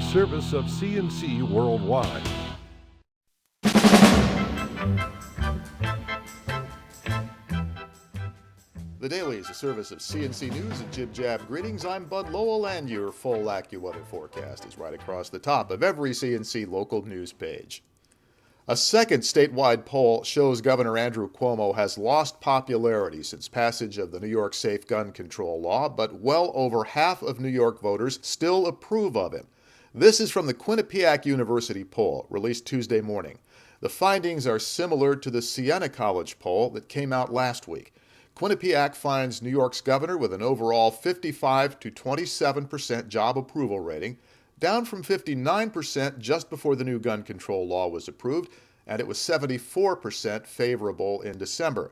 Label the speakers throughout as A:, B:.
A: a service of CNC Worldwide.
B: The Daily is a service of CNC News and Jib Jab Greetings. I'm Bud Lowell, and your full AccuWeather forecast is right across the top of every CNC local news page. A second statewide poll shows Governor Andrew Cuomo has lost popularity since passage of the New York Safe Gun Control Law, but well over half of New York voters still approve of it. This is from the Quinnipiac University poll, released Tuesday morning. The findings are similar to the Siena College poll that came out last week. Quinnipiac finds New York's governor with an overall 55 to 27% job approval rating, down from 59% just before the new gun control law was approved, and it was 74% favorable in December.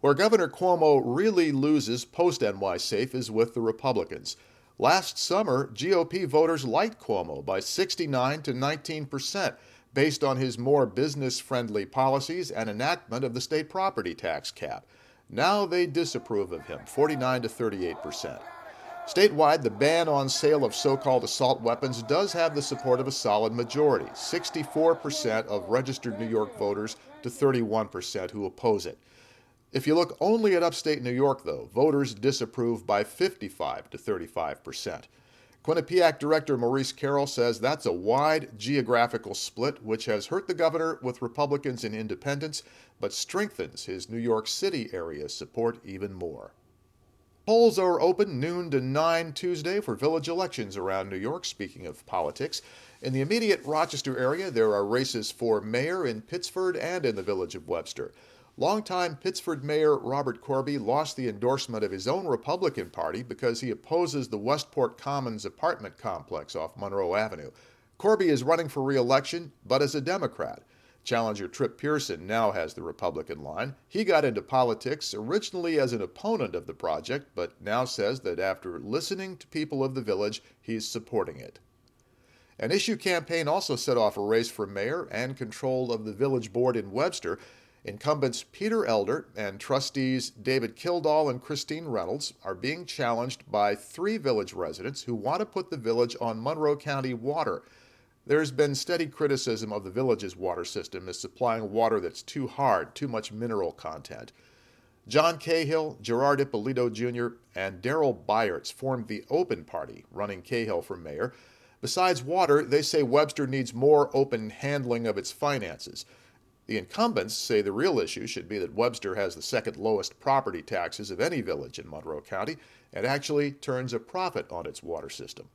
B: Where Governor Cuomo really loses post-NY-SAFE is with the Republicans. Last summer, GOP voters liked Cuomo by 69 to 19%, based on his more business-friendly policies and enactment of the state property tax cap. Now they disapprove of him, 49 to 38%. Statewide, the ban on sale of so-called assault weapons does have the support of a solid majority, 64% of registered New York voters to 31% who oppose it. If you look only at upstate New York, though, voters disapprove by 55 to 35%. Quinnipiac Director Maurice Carroll says that's a wide geographical split, which has hurt the governor with Republicans and independents, but strengthens his New York City area support even more. Polls are open noon to 9 Tuesday for village elections around New York, speaking of politics. In the immediate Rochester area, there are races for mayor in Pittsford and in the village of Webster. Longtime Pittsford Mayor Robert Corby lost the endorsement of his own Republican Party because he opposes the Westport Commons apartment complex off Monroe Avenue. Corby is running for re-election, but as a Democrat. Challenger Trip Pearson now has the Republican line. He got into politics originally as an opponent of the project, but now says that after listening to people of the village, he's supporting it. An issue campaign also set off a race for mayor and control of the village board in Webster. Incumbents Peter Elder and trustees David Kildall and Christine Reynolds are being challenged by 3 village residents who want to put the village on Monroe County water. There's been steady criticism of the village's water system as supplying water that's too hard, too much mineral content. John Cahill, Gerard Ippolito Jr., and Darrell Byerts formed the Open Party, running Cahill for mayor. Besides water, they say Webster needs more open handling of its finances. The incumbents say the real issue should be that Webster has the second lowest property taxes of any village in Monroe County and actually turns a profit on its water system.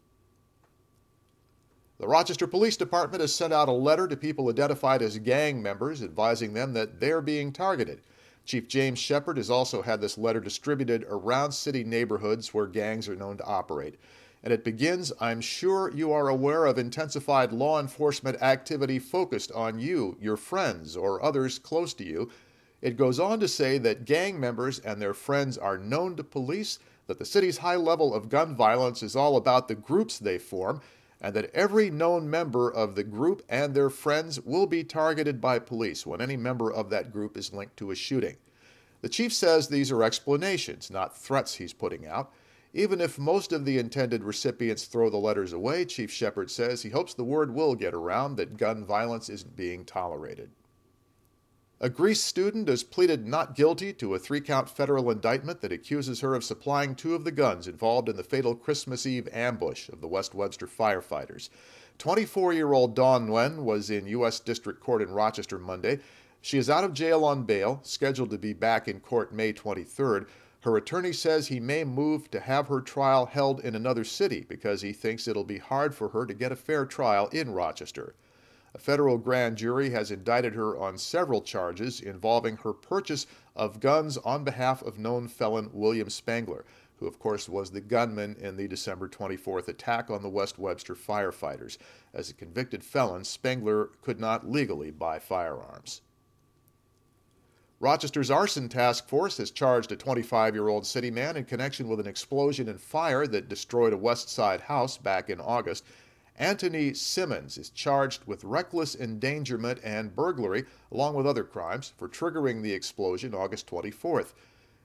B: The Rochester Police Department has sent out a letter to people identified as gang members advising them that they're being targeted. Chief James Shepard has also had this letter distributed around city neighborhoods where gangs are known to operate. And it begins, I'm sure you are aware of intensified law enforcement activity focused on you, your friends, or others close to you. It goes on to say that gang members and their friends are known to police, that the city's high level of gun violence is all about the groups they form, and that every known member of the group and their friends will be targeted by police when any member of that group is linked to a shooting. The chief says these are explanations, not threats he's putting out. Even if most of the intended recipients throw the letters away, Chief Shepard says he hopes the word will get around that gun violence isn't being tolerated. A Greece student has pleaded not guilty to a 3-count federal indictment that accuses her of supplying 2 of the guns involved in the fatal Christmas Eve ambush of the West Webster firefighters. 24-year-old Dawn Nguyen was in U.S. District Court in Rochester Monday. She is out of jail on bail, scheduled to be back in court May 23rd. Her attorney says he may move to have her trial held in another city because he thinks it'll be hard for her to get a fair trial in Rochester. A federal grand jury has indicted her on several charges involving her purchase of guns on behalf of known felon William Spangler, who of course was the gunman in the December 24th attack on the West Webster firefighters. As a convicted felon, Spangler could not legally buy firearms. Rochester's arson task force has charged a 25-year-old city man in connection with an explosion and fire that destroyed a West Side house back in August. Anthony Simmons is charged with reckless endangerment and burglary, along with other crimes, for triggering the explosion August 24th.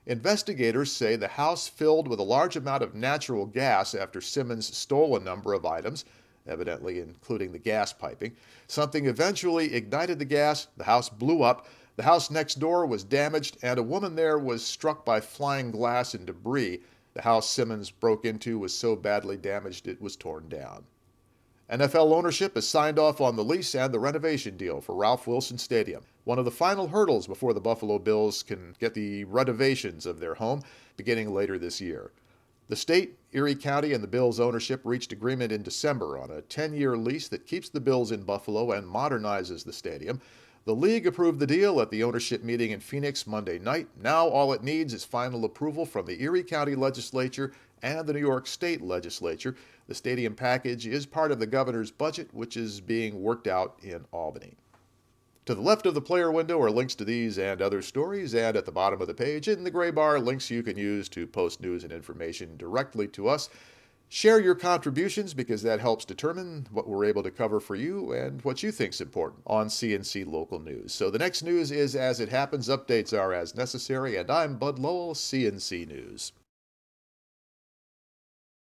B: Investigators say the house filled with a large amount of natural gas after Simmons stole a number of items. evidently including the gas piping. Something eventually ignited the gas, the house blew up, the house next door was damaged, and a woman there was struck by flying glass and debris. The house Simmons broke into was so badly damaged it was torn down. NFL ownership has signed off on the lease and the renovation deal for Ralph Wilson Stadium, one of the final hurdles before the Buffalo Bills can get the renovations of their home beginning later this year. The state, Erie County, and the Bills' ownership reached agreement in December on a 10-year lease that keeps the Bills in Buffalo and modernizes the stadium. The league approved the deal at the ownership meeting in Phoenix Monday night. Now all it needs is final approval from the Erie County Legislature and the New York State Legislature. The stadium package is part of the governor's budget, which is being worked out in Albany. To the left of the player window are links to these and other stories, and at the bottom of the page in the gray bar, links you can use to post news and information directly to us. Share your contributions because that helps determine what we're able to cover for you and what you think's important on CNC Local News. So the next news is as it happens, updates are as necessary, and I'm Bud Lowell, CNC News.